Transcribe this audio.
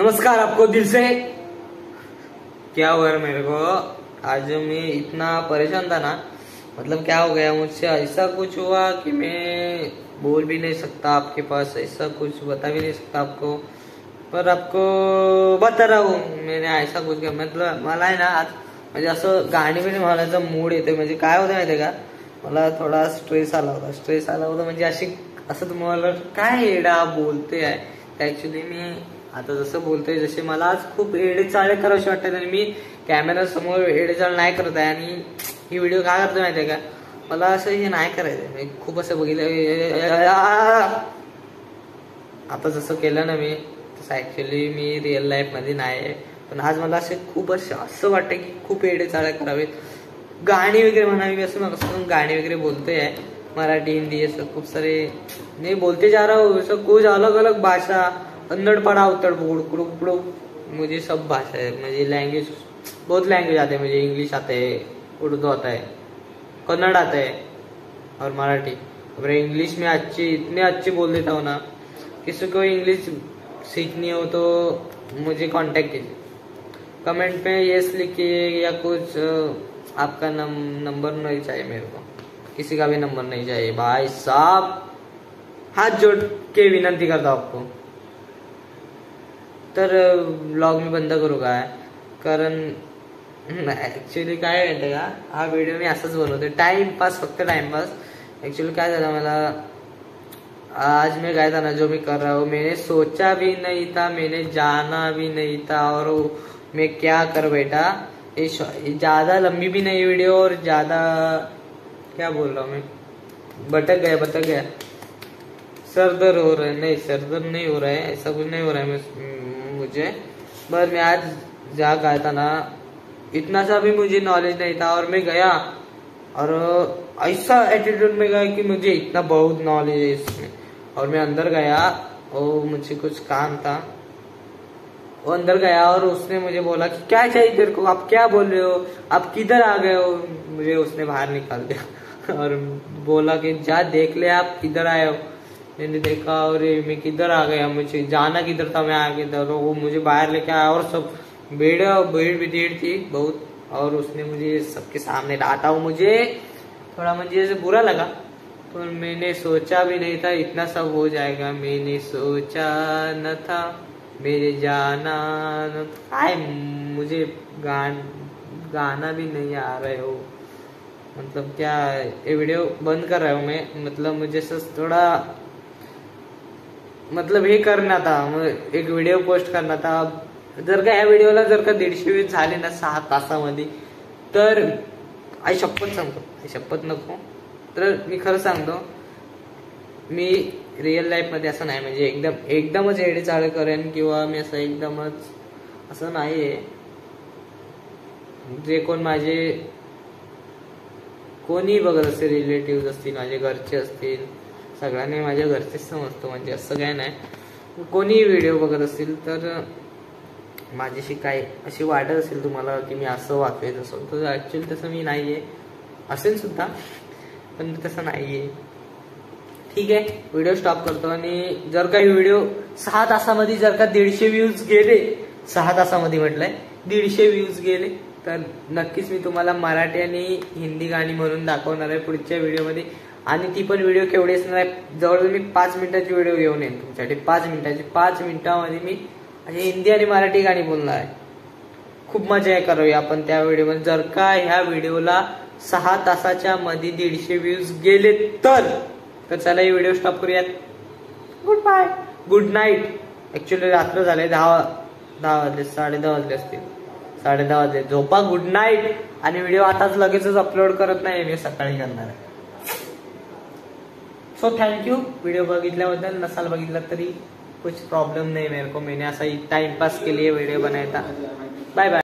नमस्कार आपको दिल से। क्या हुआ मेरे को, आज मैं इतना परेशान था ना, मतलब क्या हो गया मुझसे, ऐसा कुछ हुआ कि मैं बोल भी नहीं सकता आपके पास, ऐसा कुछ बता भी नहीं सकता आपको, पर आपको बता रहा हूँ मैंने ऐसा कुछ किया। मतलब मला आहे ना आज म्हणजे असं गाणी बिणी म्हणायचा मूड येते, म्हणजे काय होतं माहितीये का, मला थोडा स्ट्रेस आला होता म्हणजे अशी असं तुम्हाला काय येडा बोलते आहे ऍक्च्युली मी आता जसं बोलतोय, जसे मला आज खूप एडेचाळे करावशी वाटतात आणि मी कॅमेरा समोर एडेचाळ नाही करत आहे आणि ही व्हिडिओ काय करतो माहितीये का, मला असं हे नाही करायचं, मी खूप असं बघितलं आता जसं केलं ना मी तसं ऍक्च्युली मी रिअल लाईफ मध्ये नाही आहे, पण आज मला खूप असं वाटतं की खूप एडेचाळे करावेत, गाणी वगैरे म्हणावी, असं मग असं गाणी वगैरे बोलतोय आहे, मराठी हिंदी असं खूप सारे नहीं बोलते जा रहा हूँ, सब कुछ अलग अलग भाषा, कन्नड़ पढ़ा उत्तर बुड़ मुझे सब भाषा है, मुझे लैंग्वेज बहुत लैंग्वेज आते हैं, मुझे इंग्लिश आते है, उर्दू आता है, कन्नड़ आता है और मराठी। और इंग्लिश में इतने अच्छे बोल देता हूँ ना, किसी को इंग्लिश सीखनी हो तो मुझे कांटेक्ट कीजिए, कमेंट में यस लिखिए या कुछ, आपका नंबर नहीं चाहिए मेरे को, किसी का भी नंबर नहीं चाहिए भाई साहब, हाथ जोड़ के विनंती करता हूं आपको। तर ब्लॉग मी बंद करू काय, कारण ऍक्च्युली काय माहिती का, हा व्हिडिओ मी असंच बनवतोय टाइमपास, फक्त टाइमपास। ऍक्च्युली काय झालं मला आज मैं गया था ना, जो मैं कर रहा हूँ मैंने सोचा भी नहीं था, मैंने जाना भी नहीं था, और मैं क्या कर बैठा, ये ज्यादा लंबी भी नहीं वीडियो और ज्यादा क्या बोल रहा हूँ मैं, भटक गया। सर दर्द हो रहा है, नहीं सर दर्द नहीं हो रहा है, ऐसा कुछ नहीं हो रहा है मुझे, पर मैं आज जा गया था ना, इतना सा भी मुझे नॉलेज नहीं था, और मैं गया और ऐसा एटीट्यूड में गया कि मुझे इतना बहुत नॉलेज है इसमें, और मैं अंदर गया और मुझे कुछ काम था, वो अंदर गया और उसने मुझे बोला कि क्या चाहिए तेरे को, आप क्या बोल रहे हो, आप किधर आ गए हो, मुझे उसने बाहर निकाल दिया और बोला कि जा देख ले आप किधर आए हो। मैंने देखा और मैं किधर आ गया, मुझे जाना किधर था, मैं आ किधर, वो मुझे बाहर लेके आया और सब भीड़ थी बहुत, और उसने मुझे सबके सामने डांटा, मुझे थोड़ा मुझे ऐसे बुरा लगा, तो मैंने सोचा भी नहीं था इतना सब हो जाएगा, मैंने सोचा न था मेरे जाना न था, मुझे गाना भी नहीं आ रहे हो, मतलब क्या, ये वीडियो बंद कर रहा हूँ मैं, मतलब मुझे थोड़ा मतलब हे करना था, एक व्हिडिओ पोस्ट करना था, जर का या व्हिडिओला जर का 150 व्ह्यूज झाले ना 6 तासामध्ये, तर आई शपथ सांगतो, शपथ नको, तर मी खरं सांगतो, मी रिअल लाईफ मध्ये असं नाही, म्हणजे एकदमच एडेचाळे करेन किंवा मी असं एकदमच असं नाहीये, जे कोण माझे कोणी बघत असतील, रिलेटिव्ह असतील, माझे घरचे असतील, सगळ्यांनी माझ्या घरचेच समजतो, म्हणजे असं काय नाही, कोणी व्हिडिओ बघत असतील तर माझ्याशी काय अशी वाटत असेल तुम्हाला की मी असं वागतोय तसं, तर ऍक्च्युअली तसं मी नाहीये, असेल सुद्धा पण तसं नाहीये, ठीक आहे। व्हिडिओ स्टॉप करतो, आणि जर का व्हिडिओ 6 तासामध्ये जर का 150 व्ह्यूज गेले, 6 तासामध्ये म्हटलंय 150 व्ह्यूज गेले, तर नक्कीच मी तुम्हाला मराठी आणि हिंदी गाणी म्हणून दाखवणार आहे पुढच्या व्हिडिओमध्ये, आणि ती पण व्हिडिओ केवढी असणार आहे, जवळजवळ मी 5 मिनिटाची व्हिडिओ घेऊन येईन तुमच्यासाठी, 5 मिनिटामध्ये मी हिंदी आणि मराठी गाणी बोलणार आहे, खूप मजा करूया आपण त्या व्हिडिओमध्ये। जर का ह्या व्हिडिओला 6 तासाच्या मध्ये 150 व्ह्यूज गेले तर चला ही व्हिडिओ स्टॉप करूयात, good bye, good night. Actually रात्र झाले 10 वाजले, 10:30 वाजले असतील, 10:30 वाजले, झोपा, गुड नाईट, आणि व्हिडिओ आताच लगेचच अपलोड करत नाही, मी सकाळी करणार आहे। सो थँक्यू वीडियो बघितल्याबद्दल, नसाल बघितला तरी कुछ प्रॉब्लम नहीं मेरे को, मैंने ऐसा ही टाइम पास के लिए वीडियो बनाया था, बाय बाय।